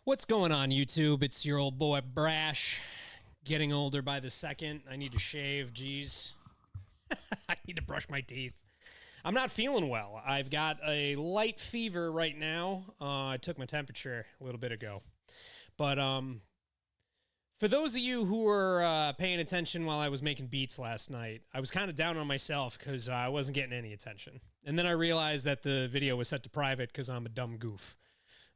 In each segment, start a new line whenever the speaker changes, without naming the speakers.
What's going on, YouTube? It's your old boy Brash, getting older by the second. I need to shave, geez. I need to brush my teeth. I'm not feeling well. I've got a light fever right now. I took my temperature a little bit ago. But for those of you who were paying attention while I was making beats last night, I was kind of down on myself because I wasn't getting any attention. And then I realized that the video was set to private because I'm a dumb goof.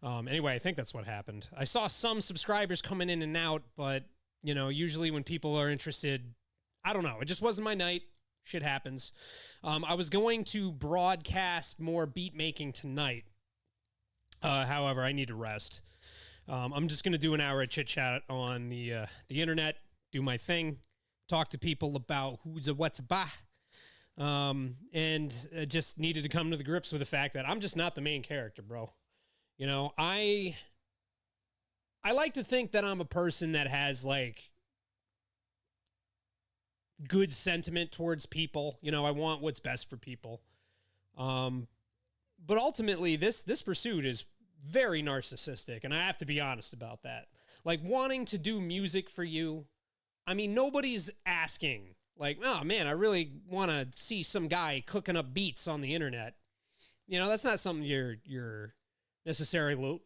Anyway, I think that's what happened. I saw some subscribers coming in and out, but, you know, usually when people are interested, I don't know. It just wasn't my night. Shit happens. I was going to broadcast more beat making tonight. However, I need to rest. I'm just going to do an hour of chit chat on the internet, do my thing, talk to people about who's a what's a bah. And just needed to come to the grips with the fact that I'm just not the main character, bro. You know, I like to think that I'm a person that has, like, good sentiment towards people. You know, I want what's best for people. But ultimately, this pursuit is very narcissistic, and I have to be honest about that. Like, wanting to do music for you, I mean, nobody's asking, like, oh, man, I really want to see some guy cooking up beats on the internet. You know, that's not something you're necessarily,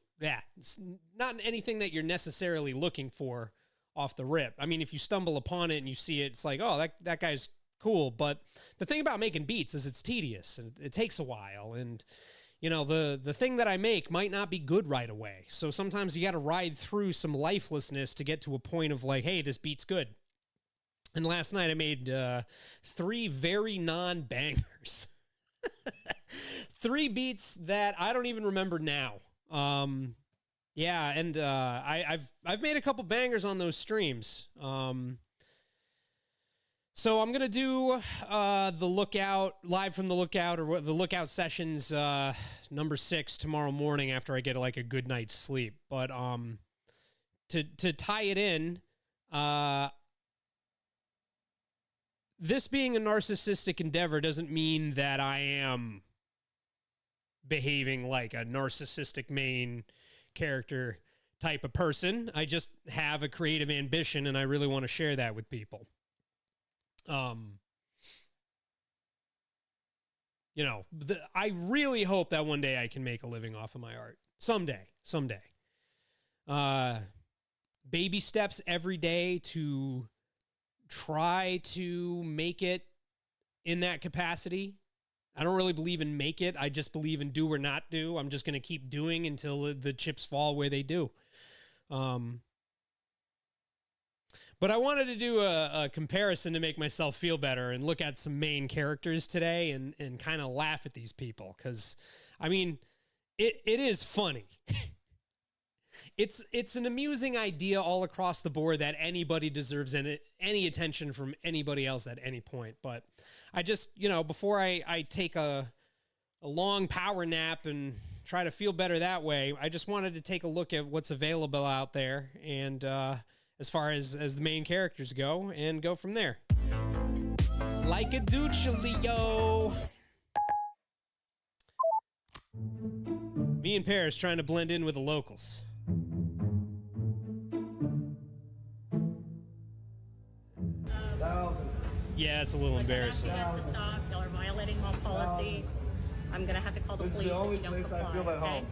it's not anything that you're necessarily looking for off the rip. I mean, if you stumble upon it and you see it, it's like, oh, that guy's cool. But the thing about making beats is it's tedious and it takes a while. And, you know, the thing that I make might not be good right away. So sometimes you got to ride through some lifelessness to get to a point of like, hey, this beat's good. And last night I made 3 very non-bangers. 3 beats that I don't even remember now. Yeah, and I've made a couple bangers on those streams. So I'm gonna do the Lookout, live from the Lookout, or the Lookout sessions number 6 tomorrow morning after I get like a good night's sleep. But to tie it in, this being a narcissistic endeavor doesn't mean that I am behaving like a narcissistic main character type of person. I just have a creative ambition and I really want to share that with people. You know, I really hope that one day I can make a living off of my art. Someday. Baby steps every day to try to make it in that capacity. I don't really believe in make it. I just believe in do or not do. I'm just going to keep doing until the chips fall where they do. But I wanted to do a comparison to make myself feel better and look at some main characters today and kind of laugh at these people. Because, I mean, it is funny. It's an amusing idea all across the board that anybody deserves any attention from anybody else at any point. But I just, you know, before I take a long power nap and try to feel better that way, I just wanted to take a look at what's available out there and as far as the main characters go and go from there. Like a Ducholio. Me and Paris trying to blend in with the locals. Yeah, it's a little embarrassing.
You guys to stop. Y'all are violating mall policy. I'm gonna have to call the police if you don't comply. I feel at home.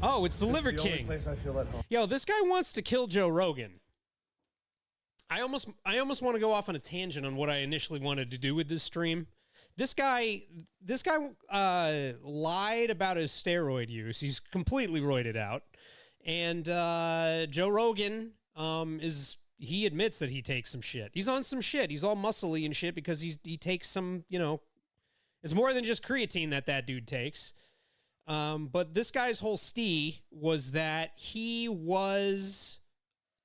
Oh, it's the Liver King.
Only place I feel at home.
Yo, this guy wants to kill Joe Rogan. I almost want to go off on a tangent on what I initially wanted to do with this stream. This guy lied about his steroid use. He's completely roided out. And Joe Rogan he admits that he takes some shit. He's on some shit. He's all muscly and shit because he takes some, you know, it's more than just creatine that dude takes. But this guy's whole stee was that he was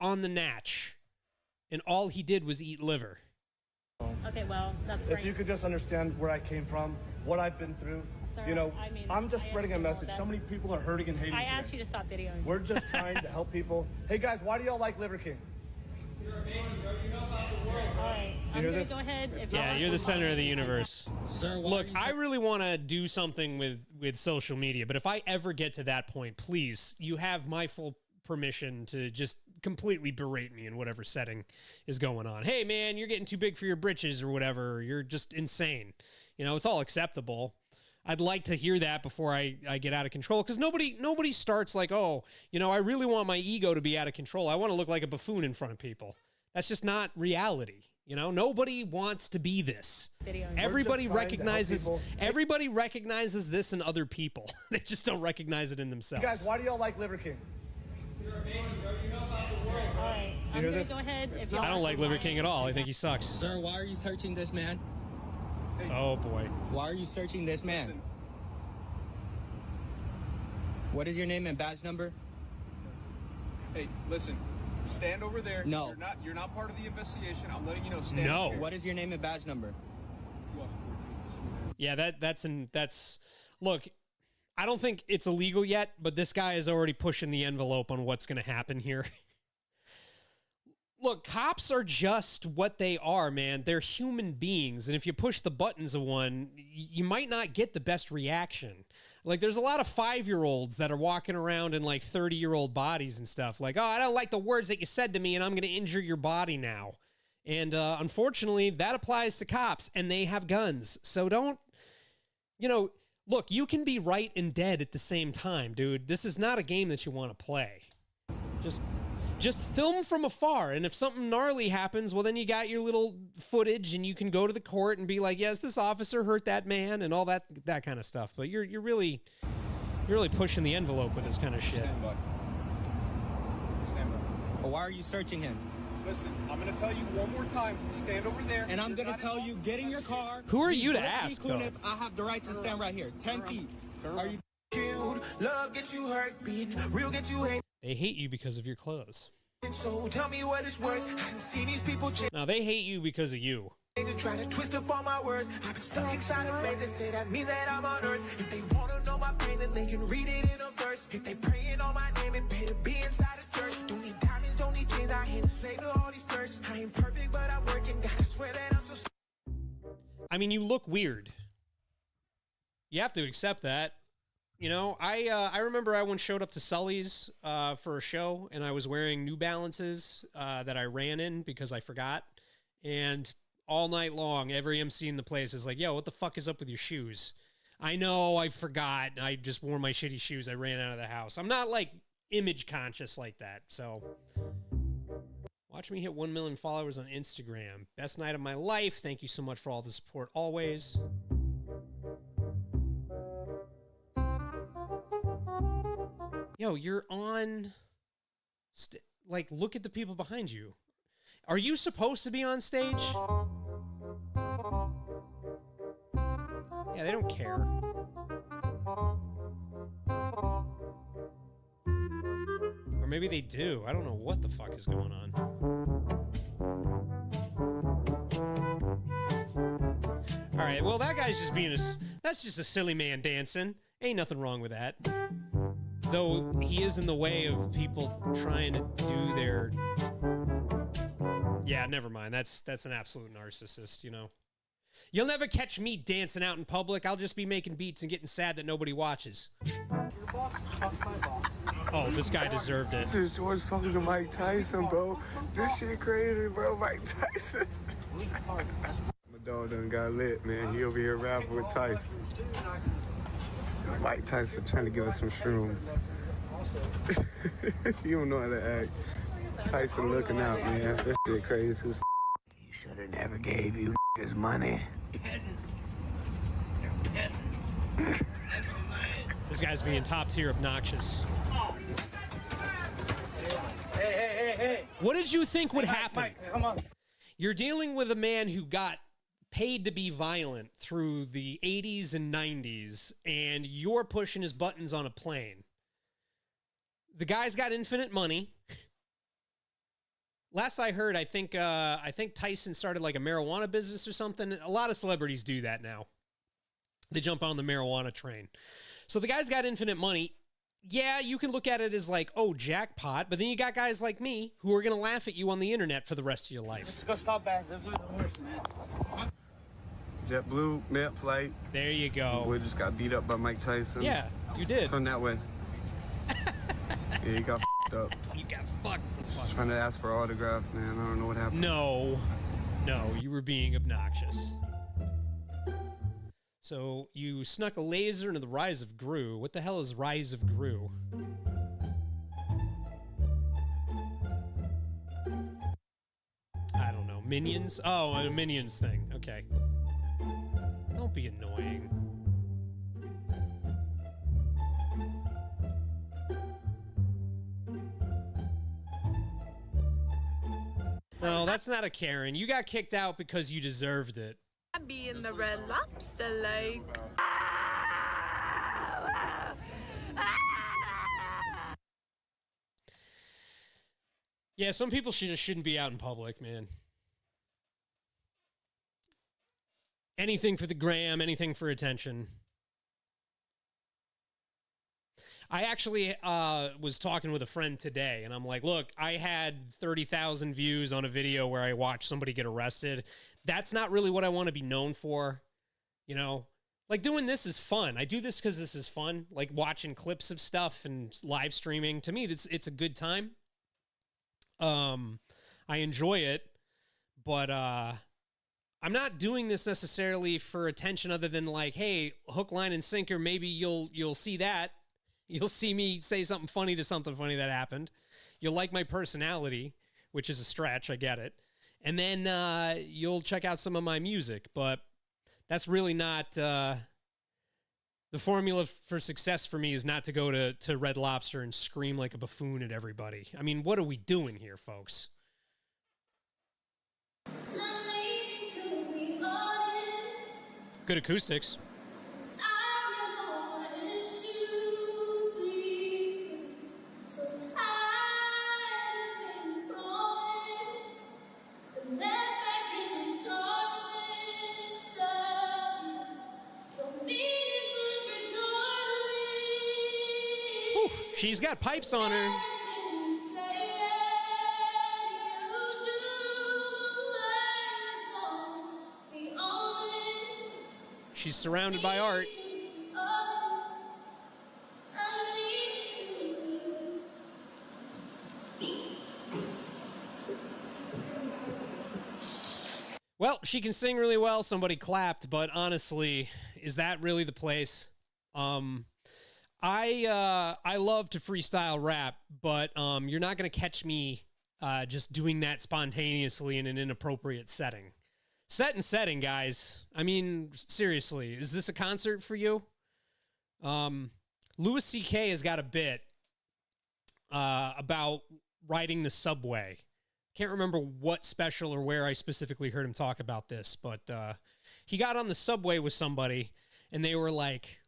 on the natch and all he did was eat liver.
Okay, well, that's great.
If you could just understand where I came from, what I've been through,
Sir,
you know,
I mean,
I'm just spreading a message.
that.
So many people are hurting and hating
I
today.
asked you to stop videoing.
We're just trying to help people. Hey guys, why do y'all like Liver King?
You're amazing, bro. You know about the world.
All right, I'm
hear
gonna
this?
go ahead.
Yeah, you're the center of the universe.
Sir,
Look, I really want to do something with social media, but if I ever get to that point, please, you have my full permission to just completely berate me in whatever setting is going on. Hey man, you're getting too big for your britches or whatever. You're just insane. You know, it's all acceptable. I'd like to hear that before I get out of control, because nobody starts like, oh, you know, I really want my ego to be out of control. I want to look like a buffoon in front of people. That's just not reality. You know, nobody wants to be this. Everybody recognizes this in other people. They just don't recognize it in themselves.
Hey guys, why do y'all like Liver King?
You're amazing, bro. You know about the world.
All right, I'm going to go ahead. If
I don't like Liver King at all. I think he sucks.
Sir, why are you searching this man?
Oh, boy.
Why are you searching this man?
Listen.
What is your name and badge number?
Hey, listen. Stand over there.
No.
You're not part of the investigation. I'm letting you know. Stand
No.
over here.
What is your name and badge number?
Yeah, that's look, I don't think it's illegal yet, but this guy is already pushing the envelope on what's going to happen here. Look, cops are just what they are, man. They're human beings. And if you push the buttons of one, you might not get the best reaction. Like, there's a lot of 5-year-olds that are walking around in like 30-year-old bodies and stuff. Like, oh, I don't like the words that you said to me, and I'm going to injure your body now. And unfortunately, that applies to cops, and they have guns. So don't, you know, look, you can be right and dead at the same time, dude. This is not a game that you want to play. Just film from afar, and if something gnarly happens, well, then you got your little footage, and you can go to the court and be like, yes, this officer hurt that man, and all that kind of stuff. But you're really pushing the envelope with this kind of shit.
Stand by. Stand by.
Well, why are you searching him?
Listen, I'm going to tell you one more time to stand over there.
And I'm going to tell you, get in your car.
Who are you to ask, though?
I have the right to stand right here. 10 feet. Are you?
Love get you hurt, beat real get you hate.
They hate you because of your clothes.
So tell me what it's worth. I done seen these people change
Now, they hate you because of you.
to try to twist up all my words. I've been stuck inside a maze. They say that means that I'm on earth. If they wanna know my pain, then they can read it in a verse. If they praying on my name, it better be inside a church. Don't need diamonds, don't need chains. I ain't a slave to all these perks. I ain't perfect, but I'm working. Gotta swear that I'm so.
I mean, you look weird. You have to accept that. You know, I remember I once showed up to Sully's for a show, and I was wearing New Balances that I ran in because I forgot. And all night long, every MC in the place is like, yo, what the fuck is up with your shoes? I know, I forgot. I just wore my shitty shoes. I ran out of the house. I'm not, like, image conscious like that. So, watch me hit 1 million followers on Instagram. Best night of my life. Thank you so much for all the support always. Yo, you're on... like, look at the people behind you. Are you supposed to be on stage? Yeah, they don't care. Or maybe they do. I don't know what the fuck is going on. All right, well, that guy's just being that's just a silly man dancing. Ain't nothing wrong with that. Though he is in the way of people trying to do their... Yeah, never mind. That's an absolute narcissist, you know. You'll never catch me dancing out in public. I'll just be making beats and getting sad that nobody watches. Oh, this guy deserved it.
This is George talking to Mike Tyson, bro. This shit crazy, bro. Mike Tyson. My dog done got lit, man. He over here rapping with Tyson. Mike Tyson trying to give us some shrooms. You don't know how to act. Tyson looking out, man. This shit crazy. He should have never gave you his money.
Peasants. They're peasants.
This guy's being top tier obnoxious.
Hey.
What did you think would happen?
Mike, come on.
You're dealing with a man who got paid to be violent through the 80s and 90s, and you're pushing his buttons on a plane. The guy's got infinite money. Last I heard, I think Tyson started like a marijuana business or something. A lot of celebrities do that now. They jump on the marijuana train. So the guy's got infinite money. Yeah, you can look at it as like, oh, jackpot. But then you got guys like me who are going to laugh at you on the internet for the rest of your life.
Let's go stop back. This is the worst, man.
JetBlue, net flight.
There you go.
Boy just got beat up by Mike Tyson.
Yeah, you did.
Turn that way. Yeah, he got f***ed up.
You got fucked the fuck
Trying to ask for an autograph, man. I don't know what happened.
No, you were being obnoxious. So you snuck a laser into the Rise of Gru. What the hell is Rise of Gru? I don't know. Minions? Oh, a Minions thing. Okay. Don't be annoying. No, that's not a Karen. You got kicked out because you deserved it.
Be in the Red Lobster like.
Yeah, some people shouldn't be out in public, man. Anything for the gram, anything for attention. I actually was talking with a friend today, and I'm like, look, I had 30,000 views on a video where I watched somebody get arrested. That's not really what I want to be known for, you know? Like, doing this is fun. I do this because this is fun. Like, watching clips of stuff and live streaming. To me, it's a good time. I enjoy it, but I'm not doing this necessarily for attention other than like, hey, hook, line, and sinker, maybe you'll see that. You'll see me say something funny to something funny that happened. You'll like my personality, which is a stretch. I get it. And then you'll check out some of my music. But that's really not... the formula for success for me is not to go to Red Lobster and scream like a buffoon at everybody. I mean, what are we doing here, folks? Good acoustics. She's got pipes on her. She's surrounded by art. Well, she can sing really well. Somebody clapped, but honestly, is that really the place? I love to freestyle rap, but you're not going to catch me just doing that spontaneously in an inappropriate setting. Set and setting, guys. I mean, seriously, is this a concert for you? Louis C.K. has got a bit about riding the subway. Can't remember what special or where I specifically heard him talk about this, but he got on the subway with somebody, and they were like...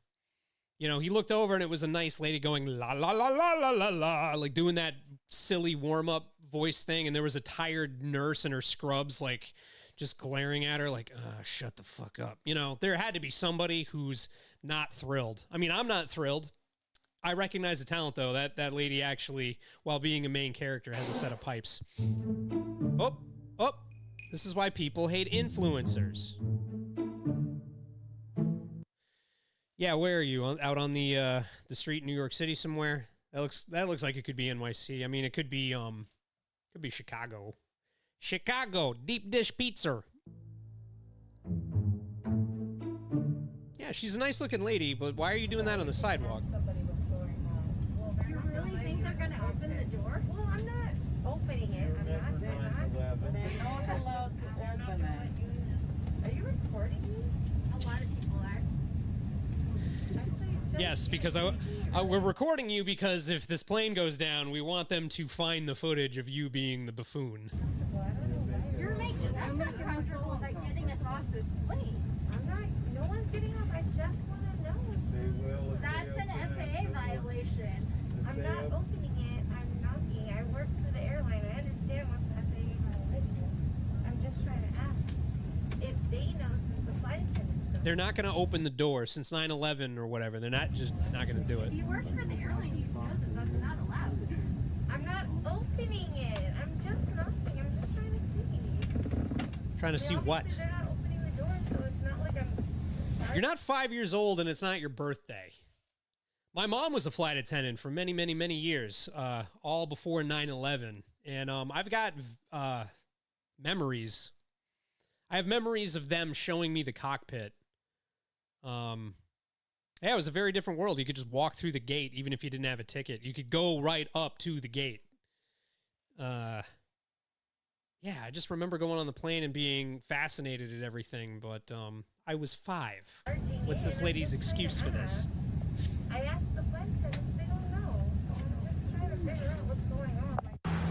You know, he looked over and it was a nice lady going la la la la la la la, like doing that silly warm-up voice thing, and there was a tired nurse in her scrubs like just glaring at her like, shut the fuck up. You know, there had to be somebody who's not thrilled. I mean, I'm not thrilled. I recognize the talent, though. That lady actually, while being a main character, has a set of pipes. Oh, this is why people hate influencers. Yeah, where are you? Out on the street in New York City somewhere? That looks like it could be NYC. I mean, it could be Chicago. Chicago deep dish pizza. Yeah, she's a nice looking lady, but why are you doing that on the sidewalk?
You really think they're gonna open the door? Well, I'm not opening it. They're not allowed to open it. Are you recording me? A lot of people are.
Yes, because we're recording you because if this plane goes down, we want them to find the footage of you being the buffoon.
You're making us not comfortable by getting us off this plane.
I'm not. No one's getting off. I just want to know.
That's an FAA violation.
I'm not opening it. I'm knocking. I work for the airline. I understand what's an FAA violation. I'm just trying to ask if they know since the flight attendants.
They're not going to open the door since 9/11 or whatever. They're not going to do it.
If you work for the airline, you know that that's not allowed.
I'm not opening it. I'm just knocking. I'm just trying to see.
Trying to see what?
They're not opening the door, so it's not like I'm...
You're not 5 years old and it's not your birthday. My mom was a flight attendant for many, many, many years, all before 9/11. And I've got memories. I have memories of them showing me the cockpit. Yeah, it was a very different world. You could just walk through the gate, even if you didn't have a ticket. You could go right up to the gate. Yeah, I just remember going on the plane and being fascinated at everything, but I was 5. What's this lady's excuse for this?
I asked the flight attendants, they don't know. So I'm just trying to figure out what's going on.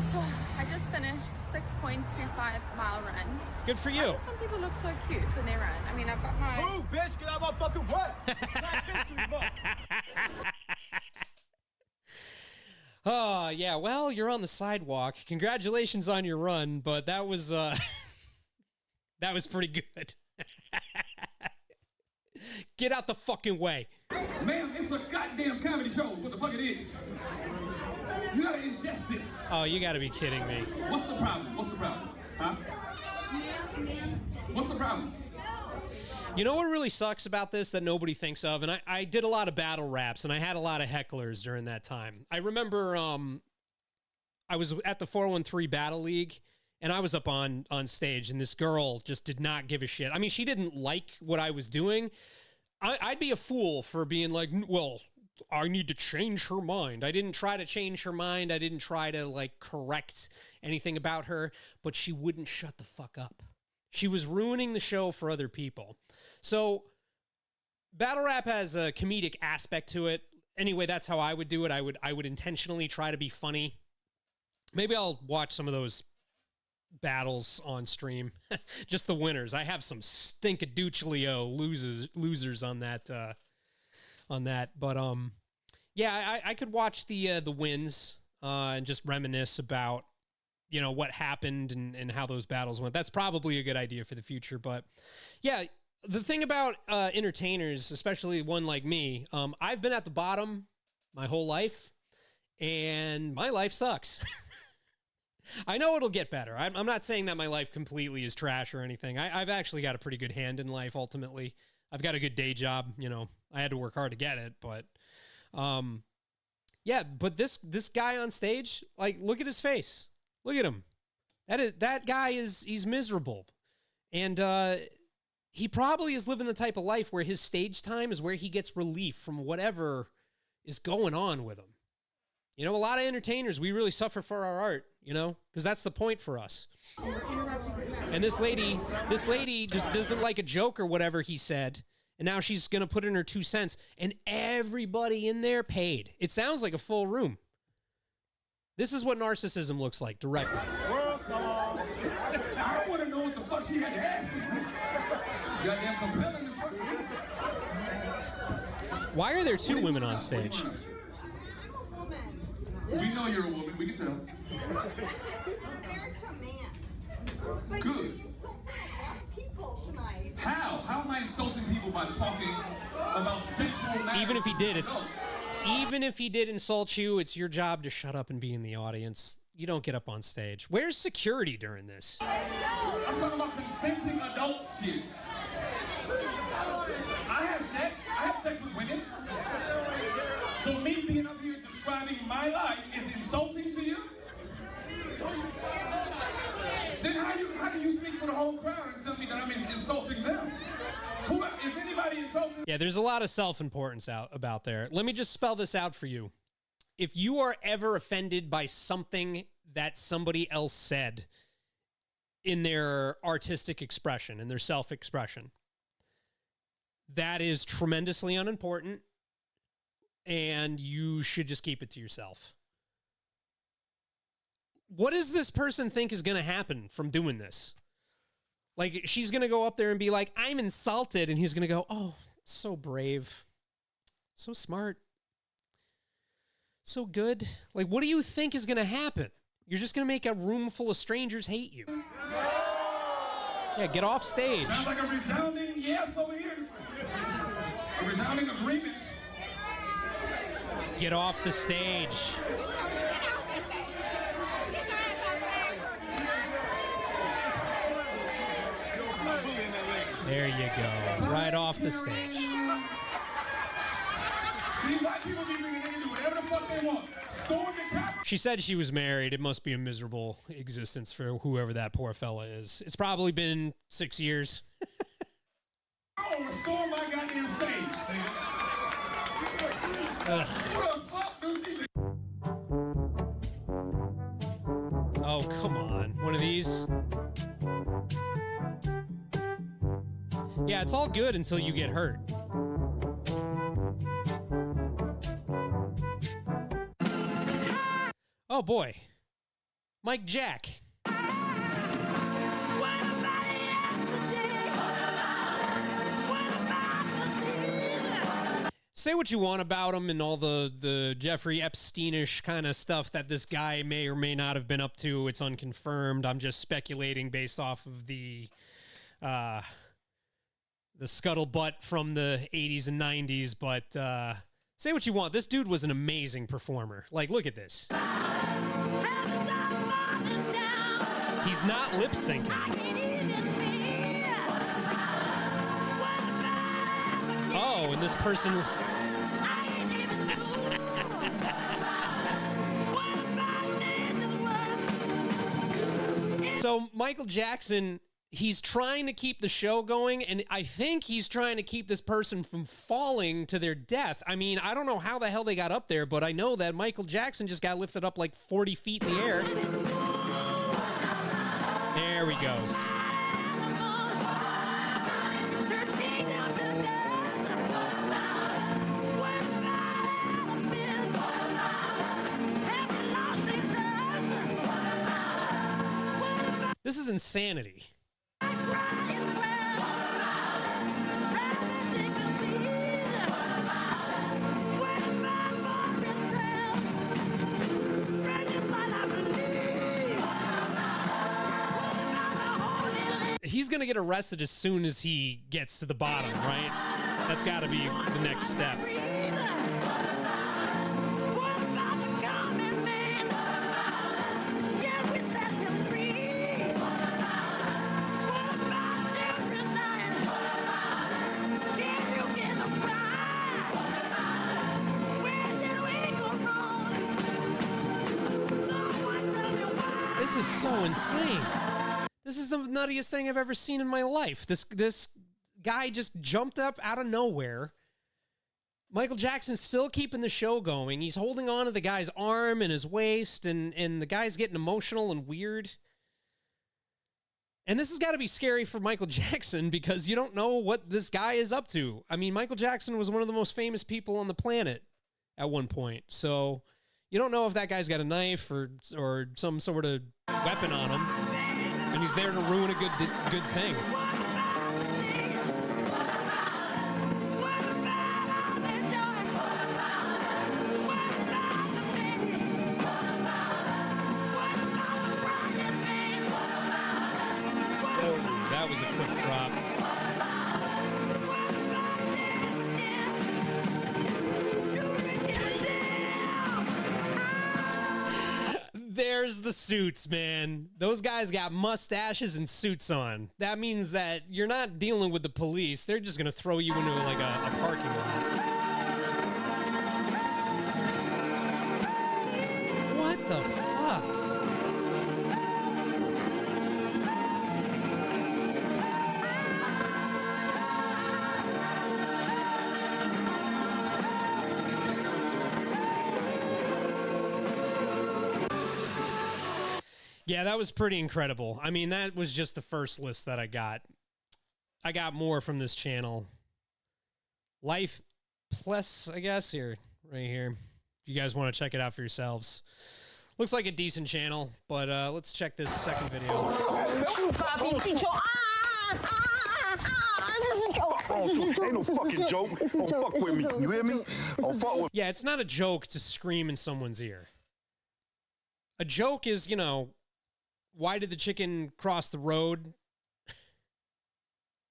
So I just finished 6.25 mile run.
Good for you.
Why do some people look so cute when they run? I mean, I've got my...
Move, bitch! Get out of my fucking way!
Oh, yeah, well, you're on the sidewalk. Congratulations on your run, but that was that was pretty good. Get out the fucking way.
Ma'am, it's a goddamn comedy show. What the fuck it is? You gotta ingest this.
Oh, you gotta be kidding me.
What's the problem? What's the problem? Huh? What's the problem?
You know what really sucks about this that nobody thinks of? And I did a lot of battle raps, and I had a lot of hecklers during that time. I remember I was at the 413 Battle League, and I was up on stage, and this girl just did not give a shit. I mean, she didn't like what I was doing. I'd be a fool for being like, well, I need to change her mind. I didn't try to change her mind. I didn't try to, like, correct anything about her, but she wouldn't shut the fuck up. She was ruining the show for other people. So battle rap has a comedic aspect to it. Anyway, that's how I would do it. I would intentionally try to be funny. Maybe I'll watch some of those battles on stream. Just the winners. I have some stinkaduchlio losers on that But yeah, I could watch the wins and just reminisce about, you know, what happened and how those battles went. That's probably a good idea for the future. But yeah, the thing about entertainers, especially one like me, I've been at the bottom my whole life, and my life sucks. I know it'll get better. I'm not saying that my life completely is trash or anything. I've actually got a pretty good hand in life, ultimately. I've got a good day job. You know, I had to work hard to get it, but yeah, but this guy on stage, like, look at his face. Look at him. That guy he's miserable. And he probably is living the type of life where his stage time is where he gets relief from whatever is going on with him. You know, a lot of entertainers, we really suffer for our art, you know, because that's the point for us. And this lady just doesn't like a joke or whatever he said. And now she's going to put in her 2 cents. And everybody in there paid. It sounds like a full room. This is what narcissism looks like directly.
I don't want to know what the fuck she had to ask me. Goddamn compelling.
Why are there 2 women on stage?
We know you're a woman. We can tell. Good. How? How am I insulting people by talking about sexual matters?
Even if he did insult you, it's your job to shut up and be in the audience. You don't get up on stage. Where's security during this?
I'm talking about consenting adult shit. I have sex with women. So me being up here describing my life is insulting to you? Then how do you speak for the whole crowd and tell me that I'm insulting them? Is anybody insulting?
Yeah, there's a lot of self-importance about there. Let me just spell this out for you. If you are ever offended by something that somebody else said in their artistic expression, in their self-expression, that is tremendously unimportant, and you should just keep it to yourself. What does this person think is going to happen from doing this? Like, she's going to go up there and be like, I'm insulted. And he's going to go, oh, so brave. So smart. So good. Like, what do you think is going to happen? You're just going to make a room full of strangers hate you. Yeah, get off stage.
Sounds like a resounding yes over here. A resounding agreement.
Get off the stage. There you go. Right off the stage.
These white people be thinking they can do whatever the fuck they want. Storm the Capitol.
She said she was married. It must be a miserable existence for whoever that poor fella is. It's probably been 6 years.
Oh, storm my goddamn sage, nigga. What the fuck, Lucy?
Oh, come on. One of these? Yeah, it's all good until you get hurt. Oh, boy. Mike Jack. Say what you want about him and all the Jeffrey Epsteinish kind of stuff that this guy may or may not have been up to. It's unconfirmed. I'm just speculating based off of the scuttlebutt from the 80s and 90s. But say what you want. This dude was an amazing performer. Like, look at this. He's not lip syncing. Oh, and this person... So Michael Jackson, he's trying to keep the show going, and I think he's trying to keep this person from falling to their death. I mean, I don't know how the hell they got up there, but I know that Michael Jackson just got lifted up like 40 feet in the air. There he goes. This is insanity. He's going to get arrested as soon as he gets to the bottom, right? That's got to be the next step. This is so insane. This is the nuttiest thing I've ever seen in my life. This guy just jumped up out of nowhere. Michael Jackson's still keeping the show going. He's holding on to the guy's arm and his waist, and the guy's getting emotional and weird. And this has got to be scary for Michael Jackson because you don't know what this guy is up to. I mean, Michael Jackson was one of the most famous people on the planet at one point. So you don't know if that guy's got a knife or some sort of weapon on him. And he's there to ruin a good thing. Oh, that was a quick drop. There's the suits, man. Those guys got mustaches and suits on. That means that you're not dealing with the police. They're just going to throw you into like a parking lot. What the fuck? Yeah, that was pretty incredible. I mean, that was just the first list that I got. I got more from this channel. Life Plus, I guess, right here. If you guys want to check it out for yourselves. Looks like a decent channel, but let's check this second video.
Ain't no fucking joke. Don't fuck with me. You hear me? Don't fuck with me.
Yeah, it's not a joke to scream in someone's ear. A joke is, you know, why did the chicken cross the road?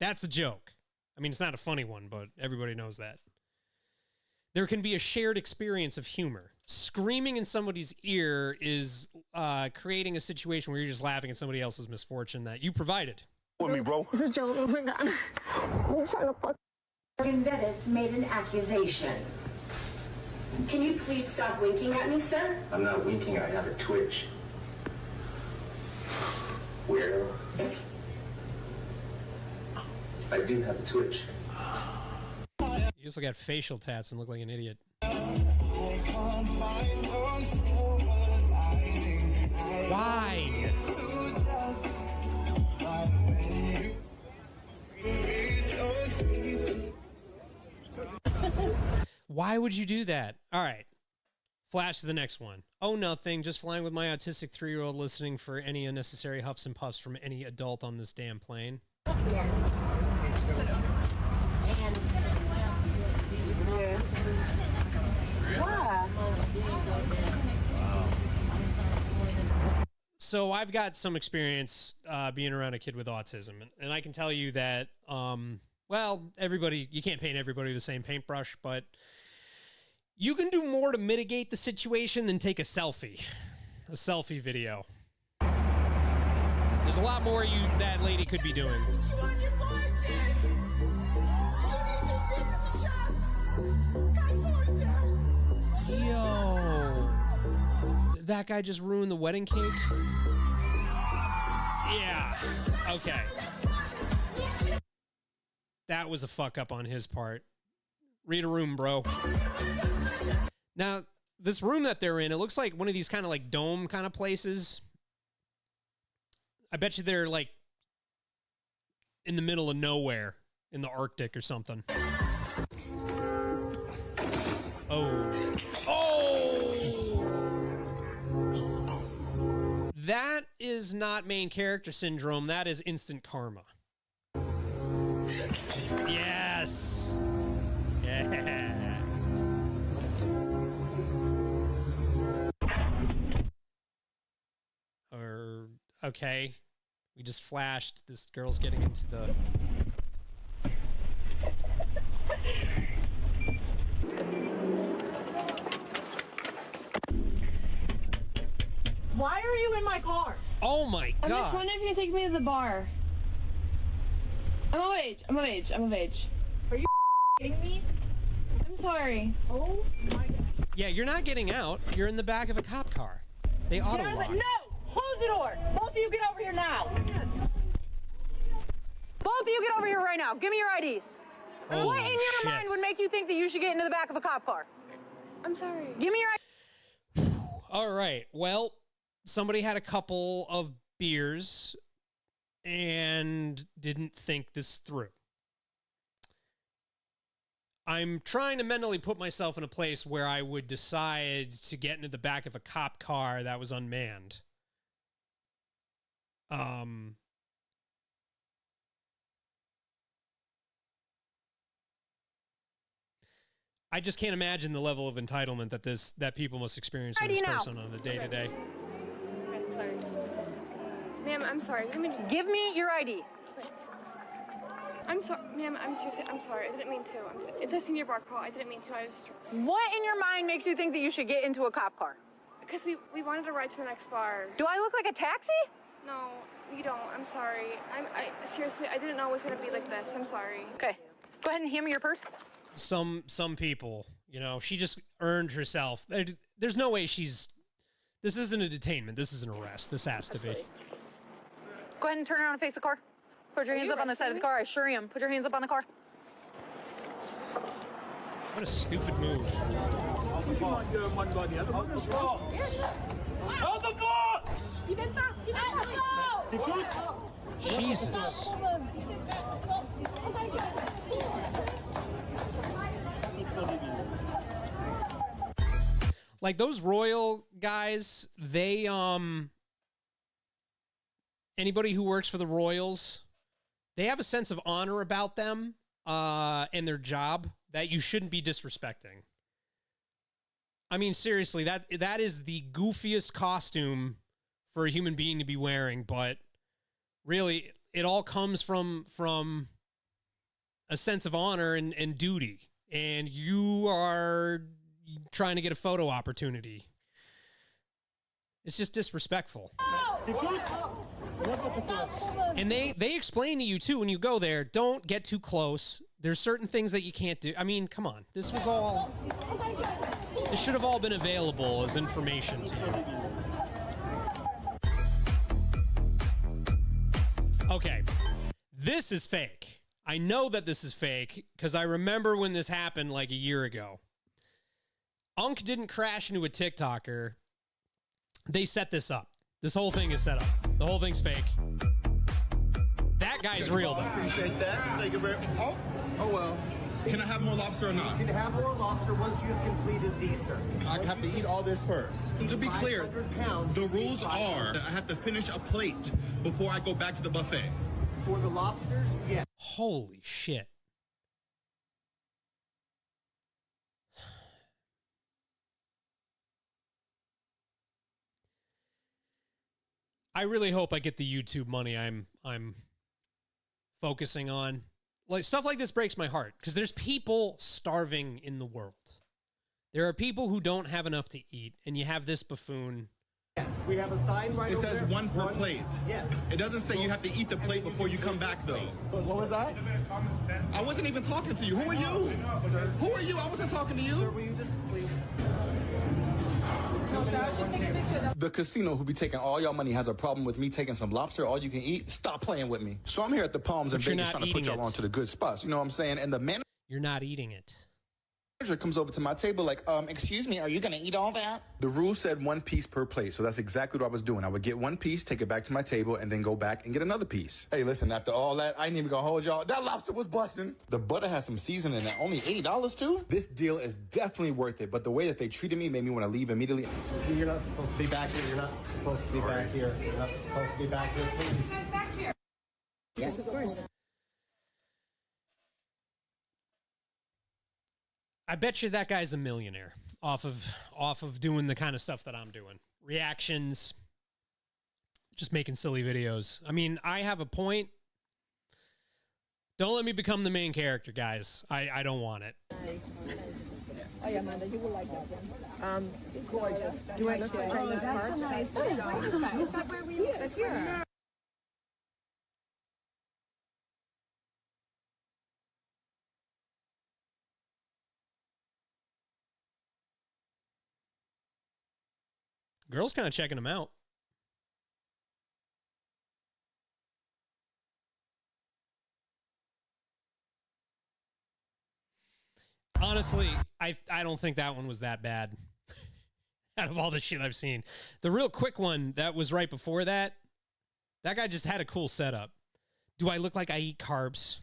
That's a joke. I mean, it's not a funny one, but everybody knows that. There can be a shared experience of humor. Screaming in somebody's ear is creating a situation where you're just laughing at somebody else's misfortune that you provided.
With me, bro.
It's a joke. Oh my God. I'm trying to fuck.
Bettis made an accusation. Can you please stop winking at me, sir?
I'm not winking, I have a twitch. Weirdo. I do have a twitch.
You also got facial tats and look like an idiot. Why? Why would you do that? All right. Flash to the next one. Oh, nothing. Just flying with my autistic 3-year-old, listening for any unnecessary huffs and puffs from any adult on this damn plane. So I've got some experience being around a kid with autism, and I can tell you that, well, everybody, you can't paint everybody with the same paintbrush, but you can do more to mitigate the situation than take a selfie video. There's a lot more that lady could be doing. Yo, that guy just ruined the wedding cake? Yeah, okay. That was a fuck up on his part. Read a room, bro. Now, this room that they're in, it looks like one of these kind of like dome kind of places. I bet you they're like in the middle of nowhere in the Arctic or something. Oh. That is not main character syndrome. That is instant karma. Yes. Yeah. Okay. We just flashed. This girl's getting into the...
Why are you in my car?
Oh my God.
I'm just wondering if you can take me to the bar. I'm of age. Are you kidding me? I'm sorry. Oh my God.
Yeah, you're not getting out. You're in the back of a cop car. They auto-lock.
No! Close the door! Both of you get over here now! Both of you get over here right now. Give me your IDs.
Holy
what in your
shit.
mind would make you think that you should get into the back of a cop car? I'm sorry. Give me your IDs.
All right. Well, somebody had a couple of beers and didn't think this through. I'm trying to mentally put myself in a place where I would decide to get into the back of a cop car that was unmanned. I just can't imagine the level of entitlement that people must experience with this person on a day-to-day.
I'm sorry. Ma'am, I'm sorry. Give me your ID. I'm sorry, ma'am. I'm sorry. I didn't mean to. It's a senior bar call. I didn't mean to. What in your mind makes you think that you should get into a cop car? Because we wanted to ride to the next bar. Do I look like a taxi? No, you don't. I'm sorry. I seriously, I didn't know it was gonna be like this. I'm sorry. Okay. Go ahead and hand me your purse.
Some people, you know, she just earned herself. There's no way this isn't a detainment. This is an arrest. This has to be.
Go ahead and turn around and face the car. Put your hands up on the side of the car. I sure am. Put your hands up on the car.
What a stupid move. Jesus. Like those Royal guys, they anybody who works for the Royals, they have a sense of honor about them and their job that you shouldn't be disrespecting. I mean, seriously, that is the goofiest costume for a human being to be wearing, but really, it all comes from a sense of honor and duty, and you are trying to get a photo opportunity. It's just disrespectful. And they explain to you, too, when you go there, don't get too close. There's certain things that you can't do. I mean, come on. This was all This should have all been available as information to you. Okay, this is fake. I know that this is fake because I remember when this happened like a year ago. Unk didn't crash into a TikToker. They set this up. This whole thing is set up. The whole thing's fake. That guy's real, though.
Appreciate that. Thank you very much. Oh well. Can I have more lobster or not?
You can have more lobster once you have completed these, sir.
I have to eat all this first. To be clear, the rules are that I have to finish a plate before I go back to the buffet.
For the lobsters, yeah.
Holy shit. I really hope I get the YouTube money I'm focusing on. Like stuff like this breaks my heart because there's people starving in the world. There are people who don't have enough to eat, and you have this buffoon.
Yes, we have a sign right
It
over
says
there.
one per plate.
Yes.
It doesn't say you have to eat the plate before you come back, though.
What was that?
I wasn't even talking to you. Who are you? Who are you? I wasn't talking to you.
Sir, will you just please?
The casino who be taking all y'all money has a problem with me taking some lobster, all you can eat. Stop playing with me. So I'm here at the Palms in
But you're
Vegas
not
trying to put
eating
y'all
it.
onto the good spots. You know what I'm saying? And the manager
You're not eating it.
comes over to my table like, excuse me, are you gonna eat all that? The rule said one piece per plate, so that's exactly what I was doing. I would get one piece, take it back to my table, and then go back and get another piece. Hey, listen, after all that, I ain't even gonna hold y'all. That lobster was busting. The butter has some seasoning and only $8 too? This deal is definitely worth it, but the way that they treated me made me want to leave immediately.
You're not supposed to be back here. You're not supposed to be back here. You're not supposed to be back here, please.
Yes, of course.
I bet you that guy's a millionaire off of doing the kind of stuff that I'm doing. Reactions, just making silly videos. I mean, I have a point. Don't let me become the main character, guys. I don't want it.
Oh yeah, Amanda, you will like that one. Gorgeous. Do I look like that's a nice one. Is that where we live? That's here.
Girl's kind of checking him out. Honestly, I don't think that one was that bad. Out of all the shit I've seen. The real quick one that was right before that, that guy just had a cool setup. Do I look like I eat carbs?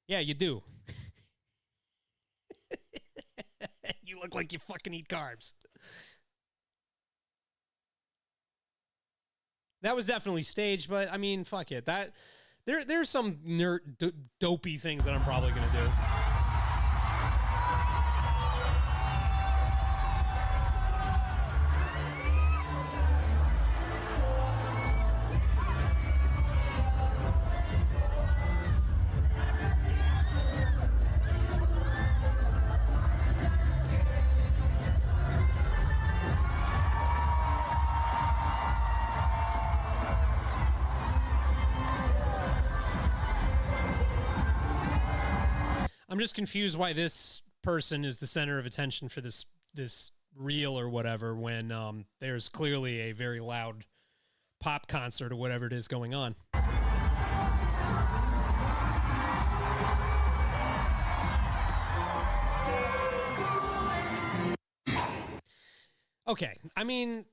Yeah, you do. You look like you fucking eat carbs. That was definitely staged, but I mean, fuck it. That there's some dopey things that I'm probably gonna do. I'm just confused why this person is the center of attention for this reel or whatever when there's clearly a very loud pop concert or whatever it is going on. Okay, I mean,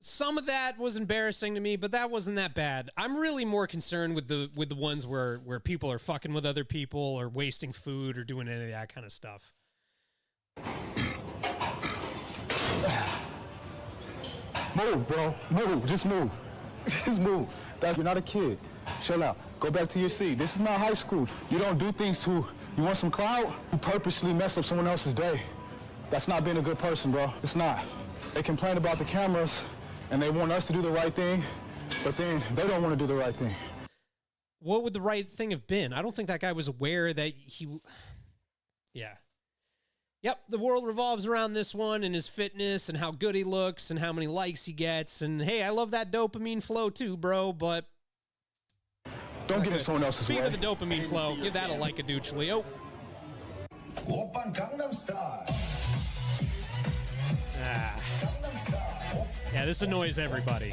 some of that was embarrassing to me, but that wasn't that bad. I'm really more concerned with the ones where people are fucking with other people or wasting food or doing any of that kind of stuff.
Move, bro. Move. Just move. Just move. You're not a kid. Chill out. Go back to your seat. This is not high school. You don't do things to... You want some clout? You purposely mess up someone else's day. That's not being a good person, bro. It's not. They complain about the cameras, and they want us to do the right thing, but then they don't want to do the right thing.
What would the right thing have been? I don't think that guy was aware that he... Yeah. Yep, the world revolves around this one and his fitness and how good he looks and how many likes he gets. And hey, I love that dopamine flow too, bro, but...
Don't get in someone else's way.
Speaking of the dopamine flow, give that a like a douche, Leo.
Oppan Gangnam Style.
this annoys everybody.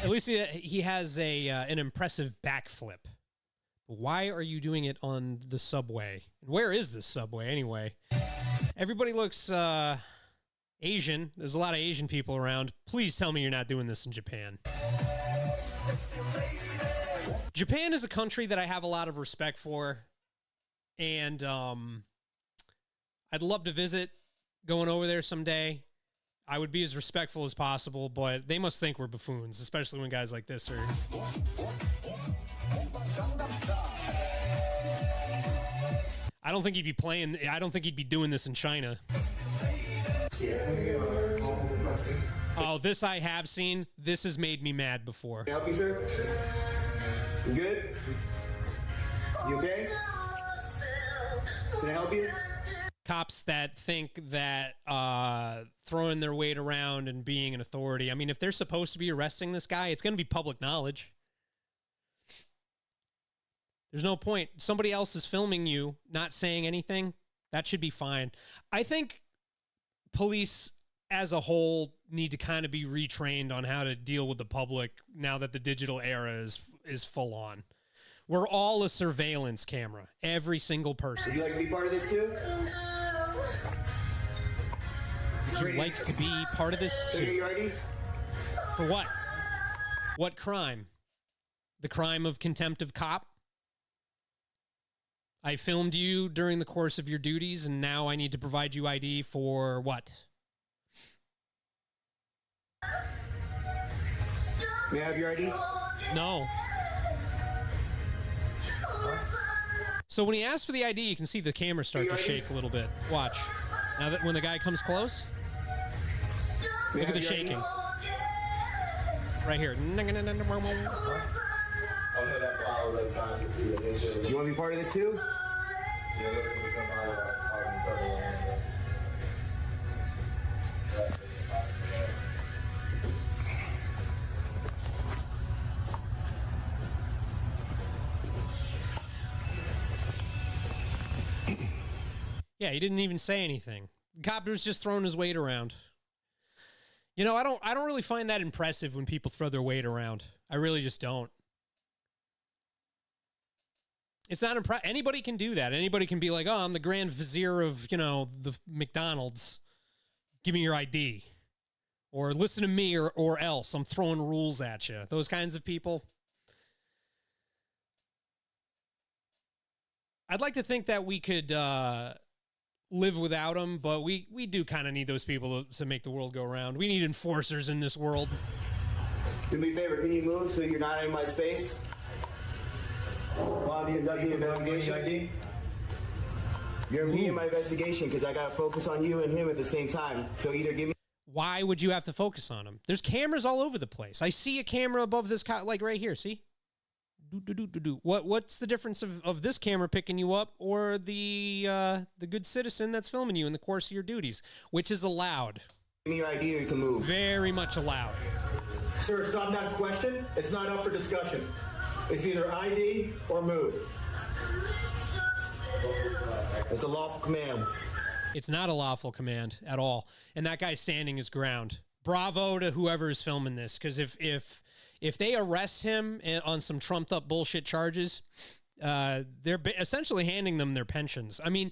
At least he has an impressive backflip. Why are you doing it on the subway? Where is this subway anyway? Everybody looks Asian. There's a lot of Asian people around. Please tell me you're not doing this in Japan. Japan is a country that I have a lot of respect for, and I'd love to visit going over there someday. I would be as respectful as possible, but they must think we're buffoons, especially when guys like this are... I don't think he'd be playing... I don't think he'd be doing this in China. Oh, this I have seen. This has made me mad before.
Can I help you, sir? You good? You okay? Can I help you?
Cops that think that throwing their weight around and being an authority. I mean, if they're supposed to be arresting this guy, it's going to be public knowledge. There's no point. Somebody else is filming you, not saying anything. That should be fine. I think police as a whole need to kind of be retrained on how to deal with the public now that the digital era is full on. We're all a surveillance camera. Every single person.
Would you like to be part of this too?
Would you like to be part of this too?
You ready?
For what? What crime? The crime of contempt of cop? I filmed you during the course of your duties, and now I need to provide you ID for what?
May I have your ID?
No. So when he asks for the ID, you can see the camera start to shake a little bit. Watch. Now that when the guy comes close, look at the shaking. Right here.
Do you want to be part of this too?
Yeah, he didn't even say anything. The cop was just throwing his weight around. You know, I don't really find that impressive when people throw their weight around. I really just don't. It's not impressive. Anybody can do that. Anybody can be like, oh, I'm the Grand Vizier of, you know, the McDonald's. Give me your ID. Or listen to me or else. I'm throwing rules at you. Those kinds of people. I'd like to think that we could live without them, but we do kind of need those people to make the world go round. We need enforcers in this world.
Do me a favor, can you move so you're not in my space? While the investigation ID? You're me in my investigation because I got to focus on you and him at the same time. So either give me...
Why would you have to focus on him? There's cameras all over the place. I see a camera above this, like right here, see? What's the difference of this camera picking you up or the good citizen that's filming you in the course of your duties, which is allowed?
Give me your ID or you can move.
Very much allowed.
Sir, it's not that question. It's not up for discussion. It's either ID or move. It's a lawful command.
It's not a lawful command at all. And that guy's standing his ground. Bravo to whoever is filming this, because if they arrest him on some trumped up bullshit charges, they're essentially handing them their pensions. I mean,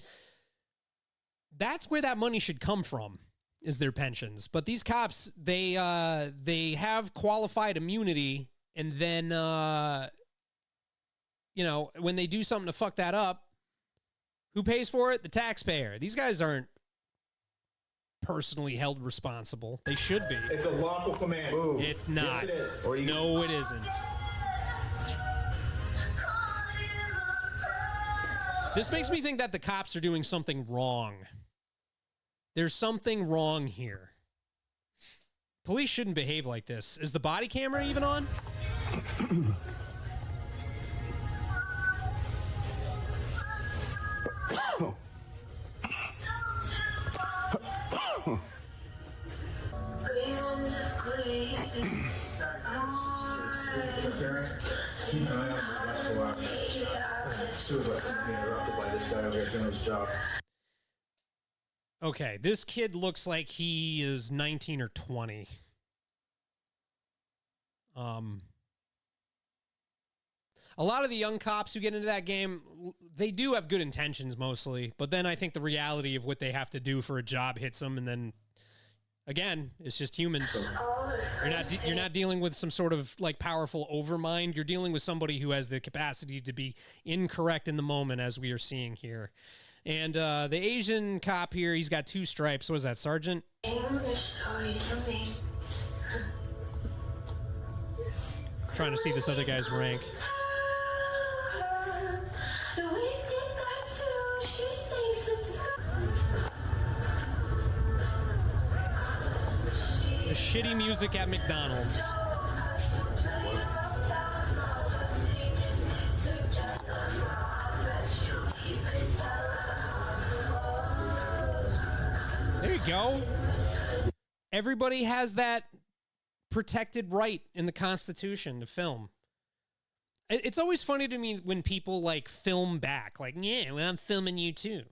that's where that money should come from, is their pensions. But these cops, they have qualified immunity, and then you know, when they do something to fuck that up, who pays for it? The taxpayer. These guys aren't personally held responsible. They should be.
It's a lawful command. Move.
It's not.
Yes, it is.
No, it isn't. This makes me think that the cops are doing something wrong. There's something wrong here. Police shouldn't behave like this. Is the body camera even on?
Keep an eye on the rest of the As soon as I can get interrupted by this guy over here doing his job.
Okay, this kid looks like he is 19 or 20. A lot of the young cops who get into that game, they do have good intentions mostly, but then I think the reality of what they have to do for a job hits them, and then again, it's just humans. You're not dealing with some sort of like powerful overmind. You're dealing with somebody who has the capacity to be incorrect in the moment, as we are seeing here. And the Asian cop here, he's got 2 stripes. What is that, Sergeant? Trying to see this other guy's rank. The shitty music at McDonald's. There you go. Everybody has that protected right in the Constitution to film. It's always funny to me when people like film back. Like, yeah, well, I'm filming you too.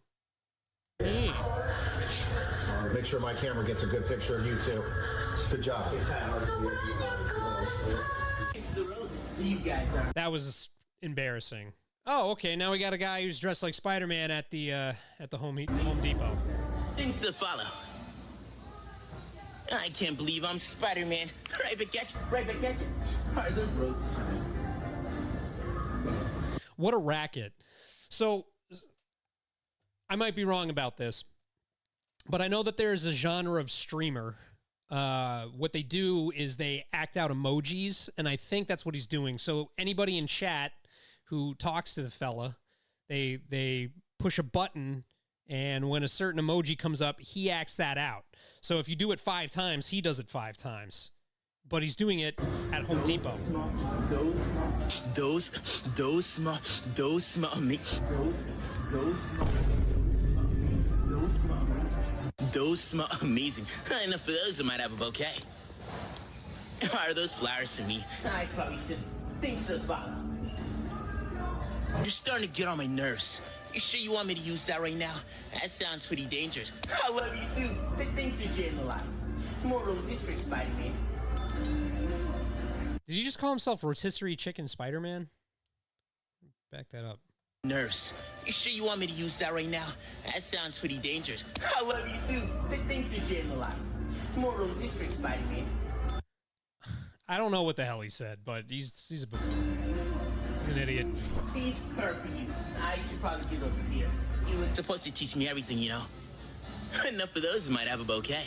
Yeah.
Make sure my camera gets a good picture of you too. Good job.
That was embarrassing. Oh, okay. Now we got a guy who's dressed like Spider-Man at the Home Depot.
Things to follow. I can't believe I'm Spider-Man. Right back at you. Right back at you. Are those roses?
What a racket. So, I might be wrong about this, but I know that there's a genre of streamer. What they do is they act out emojis, and I think that's what he's doing. So anybody in chat who talks to the fella, they push a button, and when a certain emoji comes up, he acts that out. So if you do it 5 times, he does it 5 times. But he's doing it at Home Depot.
Those smell amazing. Enough for those, I might have a bouquet. Are those flowers for me? I probably shouldn't. Things to follow. You're starting to get on my nerves. You sure you want me to use that right now? That sounds pretty dangerous. I love you too, but thanks for sharing the life. More roses for Spider-Man.
Did he just call himself Rotisserie Chicken Spider-Man? Back that up.
Nurse, you sure you want me to use that right now? That sounds pretty dangerous. I love you too, but thanks for sharing the life. More roses for Spider-Man.
I don't know what the hell he said, but he's a buffoon. He's an idiot.
These are for you. I should probably give those a beer. You were supposed to teach me everything, you know. Enough of those, I might have a bouquet.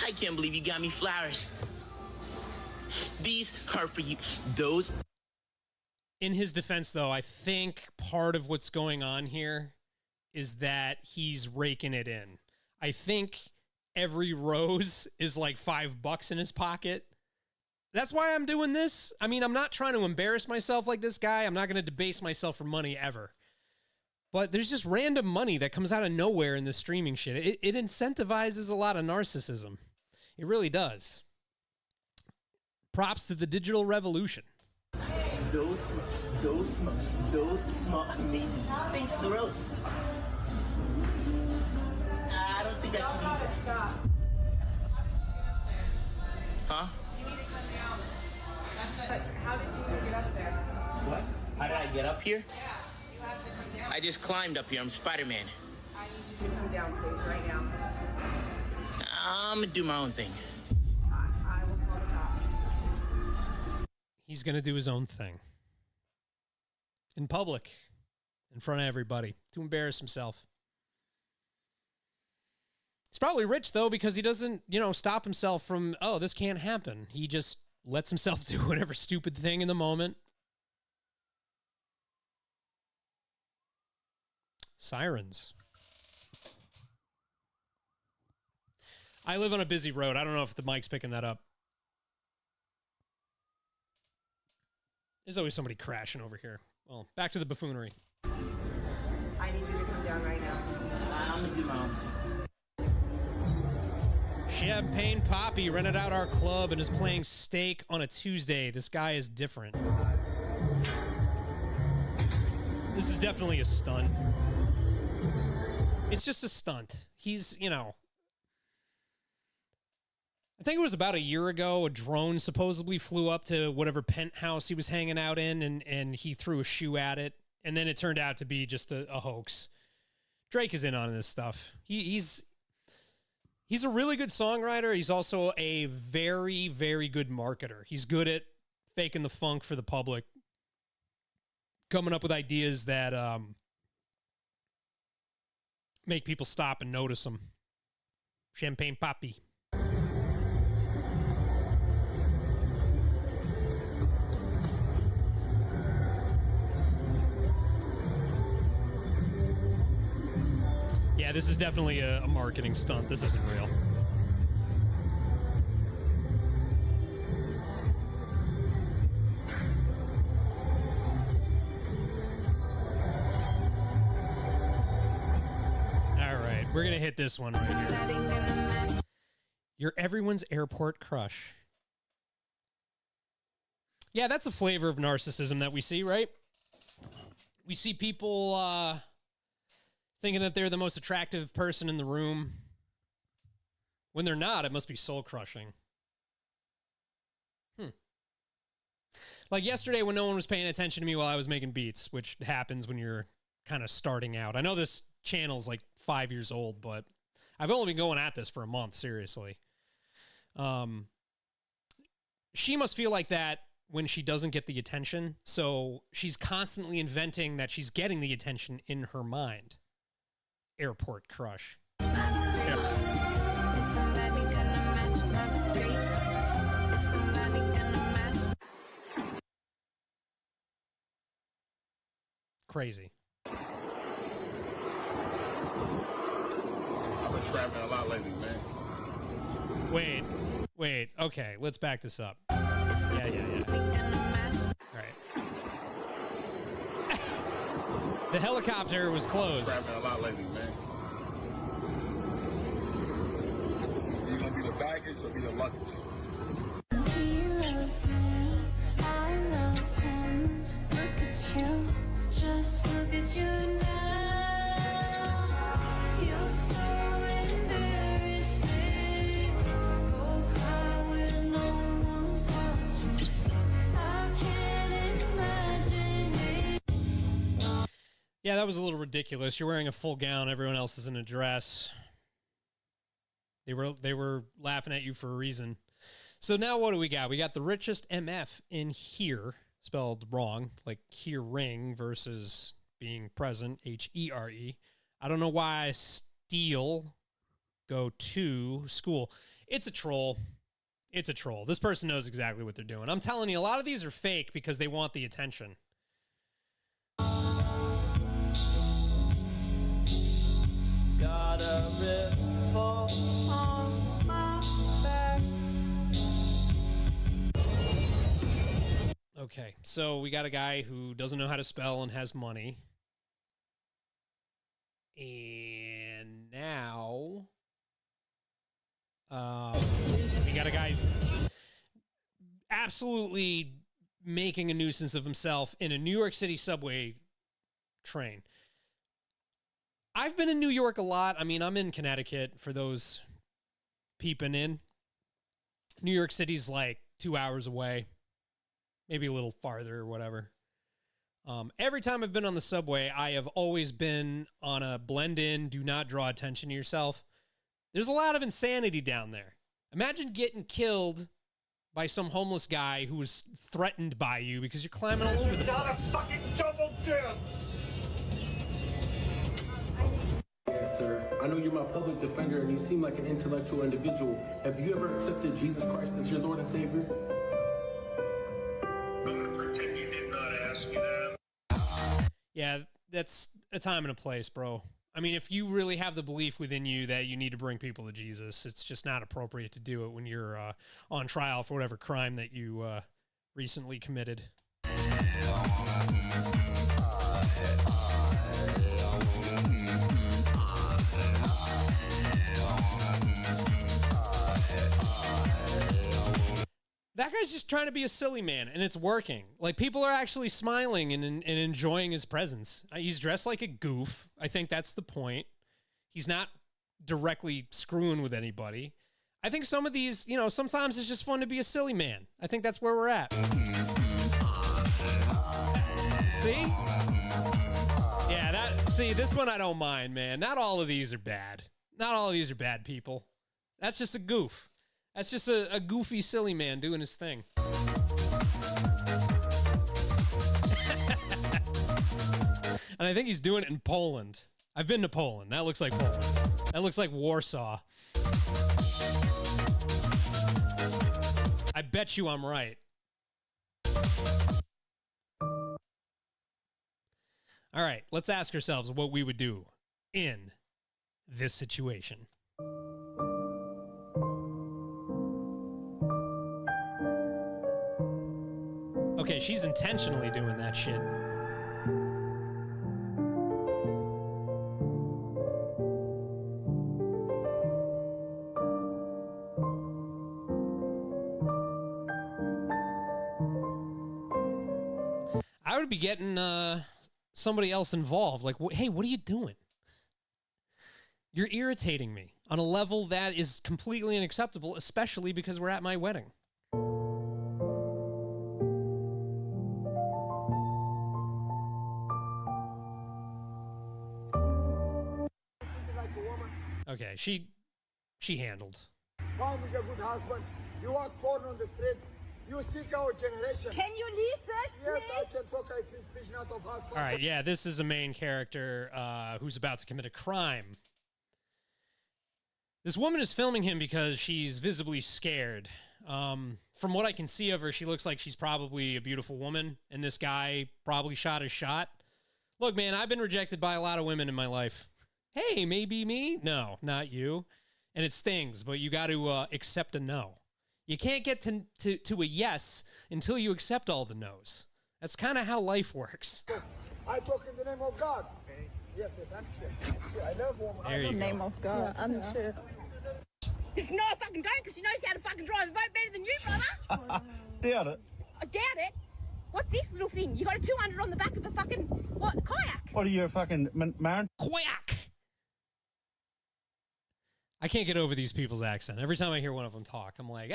I can't believe you got me flowers. These are for you. Those.
In his defense, though, I think part of what's going on here is that he's raking it in. I think every rose is like $5 in his pocket. That's why I'm doing this. I mean, I'm not trying to embarrass myself like this guy. I'm not going to debase myself for money ever. But there's just random money that comes out of nowhere in this streaming shit. It incentivizes a lot of narcissism. It really does. Props to the digital revolution.
Those smell amazing. Thanks for the rose. I don't think I can use it. Stop. Huh?
You need to come down. How did you even get up there?
What? How did I get up here?
Yeah, you have to come down.
I just climbed up here. I'm Spider-Man.
I need you to come down, please, right now.
I'm gonna do my own thing.
I will call the cops.
He's going to do his own thing. In public. In front of everybody. To embarrass himself. He's probably rich, though, because he doesn't, stop himself from, oh, this can't happen. He just lets himself do whatever stupid thing in the moment. Sirens. I live on a busy road. I don't know if the mic's picking that up. There's always somebody crashing over here. Well, back to the buffoonery.
I need you to come down right now.
I'm gonna do my own thing.
Champagne Poppy rented out our club and is playing Steak on a Tuesday. This guy is different. This is definitely a stunt. It's just a stunt. He's, you know, I think it was about a year ago, a drone supposedly flew up to whatever penthouse he was hanging out in, and he threw a shoe at it, and then it turned out to be just a hoax. Drake is in on this stuff. He's a really good songwriter. He's also a very, very good marketer. He's good at faking the funk for the public, coming up with ideas that make people stop and notice him. Champagne Poppy. Yeah, this is definitely a marketing stunt. This isn't real. All right, we're going to hit this one right here. You're everyone's airport crush. Yeah, that's a flavor of narcissism that we see, right? We see people thinking that they're the most attractive person in the room. When they're not, it must be soul-crushing. Like yesterday when no one was paying attention to me while I was making beats, which happens when you're kind of starting out. I know this channel's like 5 years old, but I've only been going at this for a month, seriously. She must feel like that when she doesn't get the attention, so she's constantly inventing that she's getting the attention in her mind. Airport crush. Crazy.
I've been traveling a lot lately, man.
Wait. Okay, let's back this up. Yeah. All right. The helicopter was closed.
Traveling a lot lately, man. You gonna be the baggage or be the luggage?
He loves me, I love him. Look at you, just look at you now. You're so embarrassing. Go cry when no one touches you. I can't imagine it.
Yeah, that was a little ridiculous. You're wearing a full gown. Everyone else is in a dress. They were laughing at you for a reason. So now what do we got? We got the richest MF in here, spelled wrong, like hearing versus being present, H-E-R-E. I don't know why I steal, go to school. It's a troll. It's a troll. This person knows exactly what they're doing. I'm telling you, a lot of these are fake because they want the attention.
Got a ripple on my back.
Okay, so we got a guy who doesn't know how to spell and has money. And now we got a guy absolutely making a nuisance of himself in a New York City subway train. I've been in New York a lot. I mean, I'm in Connecticut for those peeping in. New York City's like 2 hours away, maybe a little farther or whatever. Every time I've been on the subway, I have always been on a blend in, do not draw attention to yourself. There's a lot of insanity down there. Imagine getting killed by some homeless guy who was threatened by you because you're climbing all over the place.
Fucking double dip.
Yes, sir. I know you're my public defender and you seem like an intellectual individual. Have you ever accepted Jesus Christ as your Lord and Savior?
I'm gonna pretend you did not ask me that.
Yeah, that's a time and a place, bro. I mean, if you really have the belief within you that you need to bring people to Jesus, it's just not appropriate to do it when you're on trial for whatever crime that you recently committed. That guy's just trying to be a silly man, and it's working. Like, people are actually smiling and enjoying his presence. He's dressed like a goof. I think that's the point. He's not directly screwing with anybody. I think some of these, you know, sometimes it's just fun to be a silly man. I think that's where we're at. See? Yeah, see, this one I don't mind, man. Not all of these are bad. Not all of these are bad people. That's just a goof. That's just a goofy, silly man doing his thing. And I think he's doing it in Poland. I've been to Poland. That looks like Poland. That looks like Warsaw. I bet you I'm right. All right, let's ask ourselves what we would do in this situation. Okay, she's intentionally doing that shit. I would be getting somebody else involved. Like, hey, what are you doing? You're irritating me on a level that is completely unacceptable, especially because we're at my wedding. Okay, she handled.
Finding a good husband. You walk porn on the street. You seek our generation.
Can you leave this,
Yes,
please?
I can talk. I feel speech not of husband.
All right, yeah, this is a main character who's about to commit a crime. This woman is filming him because she's visibly scared. From what I can see of her, she looks like she's probably a beautiful woman, and this guy probably shot his shot. Look, man, I've been rejected by a lot of women in my life. Hey, maybe me? No, not you. And it stings, but you got to accept a no. You can't get to a yes until you accept all the no's. That's kind of how life works.
I talk in the name of God. Yes, I'm sure. I love woman.
There you go.
Name of God. Yeah, I'm sure.
No, I fucking don't, because she knows how to fucking drive a boat better than you, brother.
Doubt it.
I doubt it. What's this little thing? You got a 200 on the back of a fucking, what, kayak?
What are you, a fucking man?
Quack! I can't get over these people's accent. Every time I hear one of them talk, I'm like,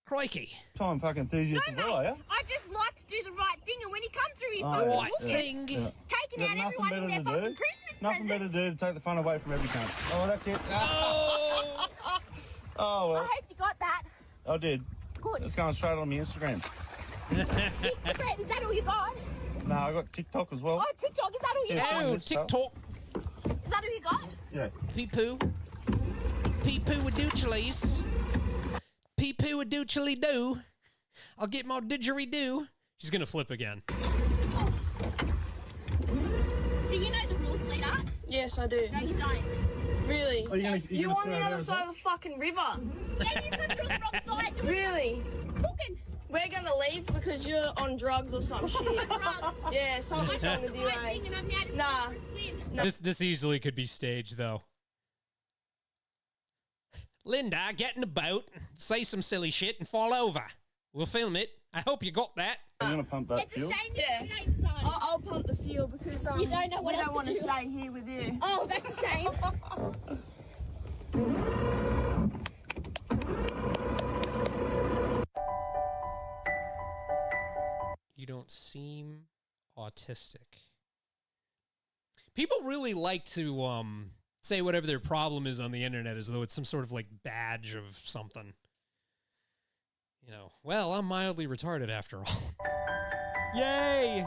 crikey.
Time fucking enthusiast
No,
as well, are you?
mate, I just like to do the right thing, and when you come through here,
Oh,
Right thing.
taking out everyone in their fucking Christmas
Nothing better
presents.
to do to take the fun away from every cunt. Oh, that's it.
Oh!
Oh, well,
I hope you got that.
I did.
Good.
It's going straight on my Instagram.
Instagram, is that all you got?
No, I got TikTok as well.
Oh, TikTok, is that all you
Yeah.
got?
Oh,
Good stuff.
TikTok.
Is that all you got?
Yeah.
Pee-poo. Pee-poo with doochilies. Pee-poo with doocily doo. I'll get my didgeridoo. She's going to flip again.
Do you know the rules, sweetheart?
Yes, I do.
No, you don't.
Really?
Oh, you're
You
gonna
on the
throw it
other
out
side of the fucking river.
Yeah, you said you're on the wrong side. Do it.
Really?
Cooking.
We're gonna leave because you're on drugs or some shit.
Drugs.
Yeah, something's wrong with you,
Right
eh?
thing, and I'm now just
Nah.
going for a swim.
This easily could be staged, though. Linda, get in the boat, say some silly shit, and fall over. We'll film it. I hope you got that.
I'm going to pump that
It's a
fuel.
shame
Yeah.
you don't, son.
I'll pump the fuel because
You don't know what
we
else
don't want
to
to
do.
stay here with you.
Oh, that's a shame.
You don't seem autistic. People really like to say whatever their problem is on the internet as though it's some sort of like badge of something. You know, well, I'm mildly retarded after all. Yay!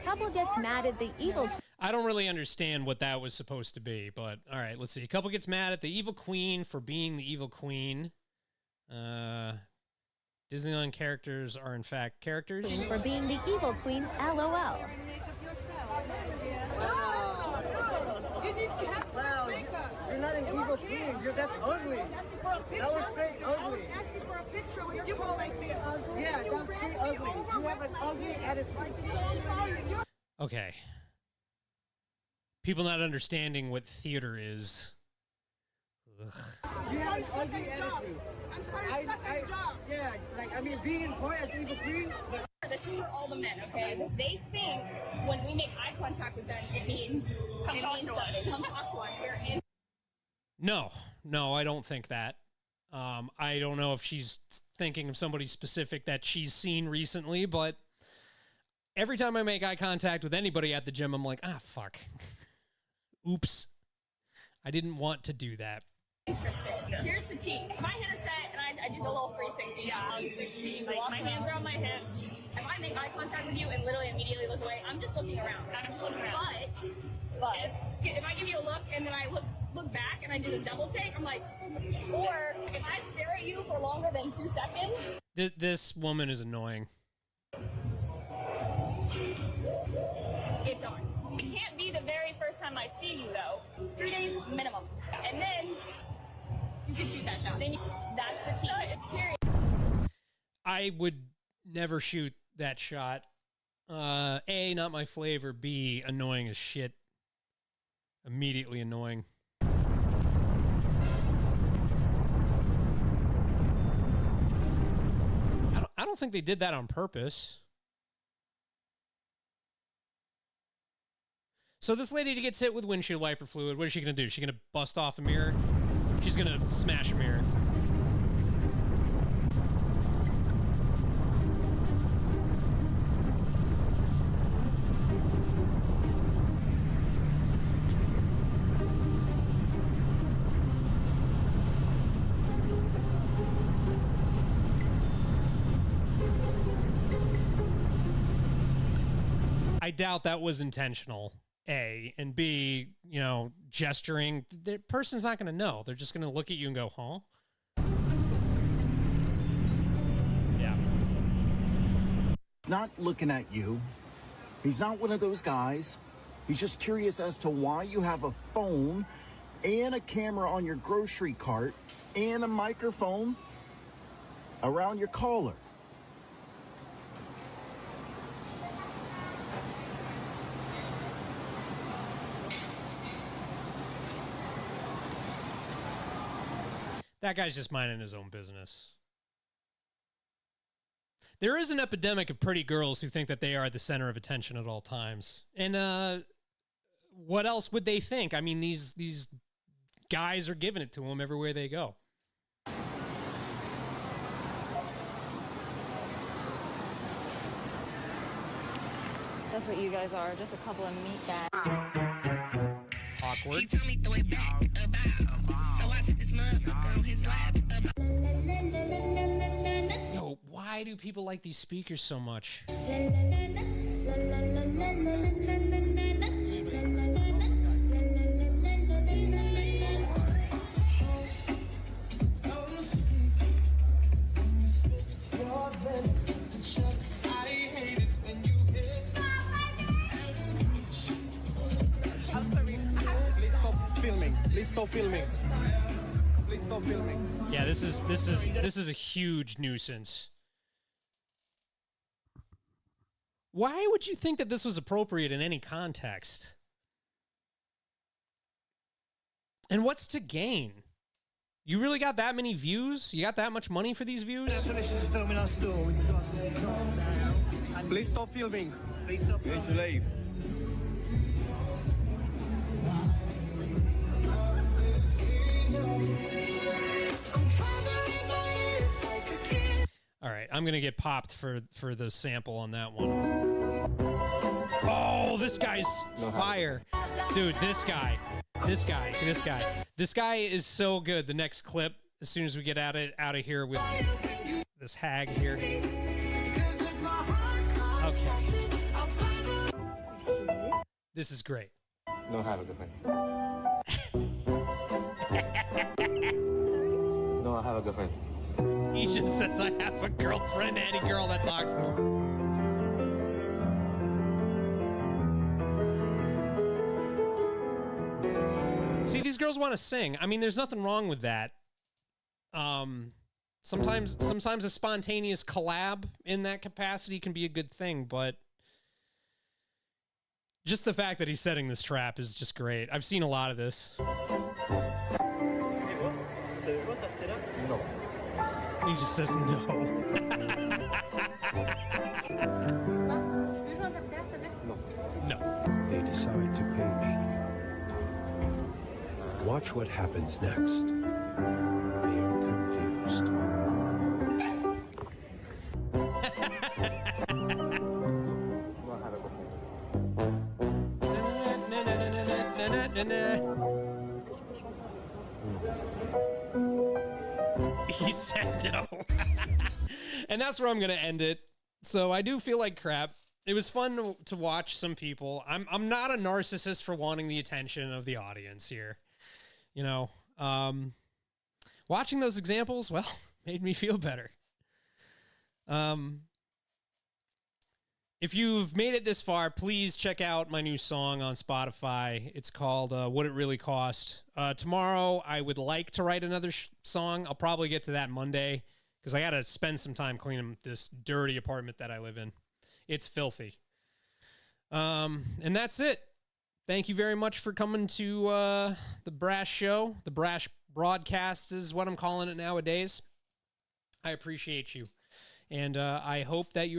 Couple gets mad at the evil.
I don't really understand what that was supposed to be, but all right, let's see. A couple gets mad at the evil queen for being the evil queen. Disneyland characters are in fact characters.
For being the evil queen, LOL.
That's ugly. That was straight ugly.
Asking for a picture with you like me ugly.
Yeah, that's straight ugly. You have an ugly attitude.
Okay. People not understanding what theater is. Ugh.
You have an ugly attitude. Yeah, like, I mean, being in court as evil queen, but...
This is for all the men, okay? They think when we make eye contact with them, it means come talk to us. We're in.
No, I don't think that. I don't know if she's thinking of somebody specific that she's seen recently, but every time I make eye contact with anybody at the gym, I'm like, fuck. Oops. I didn't want to do that.
Interested. Here's the tea. If I hit a set and I do the little 360, I was 60, like my hands are on my hips. If I make eye contact with you and literally immediately look away, I'm just looking around. But if I give you a look and then I look back and I do the double take, I'm like, or if I stare at you for longer than 2 seconds.
This woman is annoying.
It's on. It can't be the very first time I see you though. 3 days minimum. And then you can shoot that shot. That's the tea. Period.
I would never shoot that shot. A, not my flavor. B, annoying as shit. Immediately annoying. I don't think they did that on purpose. So this lady gets hit with windshield wiper fluid. What is she going to do? She's going to bust off a mirror? She's going to smash a mirror. I doubt that was intentional, A. And B, gesturing. The person's not going to know. They're just going to look at you and go, huh? Yeah.
Not looking at you. He's not one of those guys. He's just curious as to why you have a phone and a camera on your grocery cart and a microphone around your collar.
That guy's just minding his own business. There is an epidemic of pretty girls who think that they are the center of attention at all times. And what else would they think? I mean, these guys are giving it to them everywhere they go.
That's what you guys are, just a couple of meatbags.
Awkward.
He told me throw it back about. So I sit this motherfucker on his lap about.
Yo, why do people like these speakers so much?
Please stop filming. Please stop filming.
Yeah, this is a huge nuisance. Why would you think that this was appropriate in any context? And what's to gain? You really got that many views? You got that much money for these views?
Filming our store. Please stop filming. Please stop. You need to leave.
All right, I'm gonna get popped for the sample on that one. Oh, this guy's fire, dude. This guy is so good. The next clip, as soon as we get out of here with this hag here. Okay, this is great.
Don't have a girlfriend. No, I have a girlfriend.
He just says, I have a girlfriend, any girl that talks to him. See, these girls want to sing. I mean, there's nothing wrong with that. Sometimes a spontaneous collab in that capacity can be a good thing, but just the fact that he's setting this trap is just great. I've seen a lot of this.
No.
He just says no. No.
They decide to pay me. Watch what happens next. They're confused.
He said no. And that's where I'm going to end it. So I do feel like crap. It was fun to watch some people. I'm not a narcissist for wanting the attention of the audience here. You know, watching those examples, well, made me feel better. If you've made it this far, please check out my new song on Spotify. It's called What It Really Cost. Tomorrow, I would like to write another song. I'll probably get to that Monday because I got to spend some time cleaning this dirty apartment that I live in. It's filthy. And that's it. Thank you very much for coming to the Brash Show. The Brash Broadcast is what I'm calling it nowadays. I appreciate you. And I hope that you're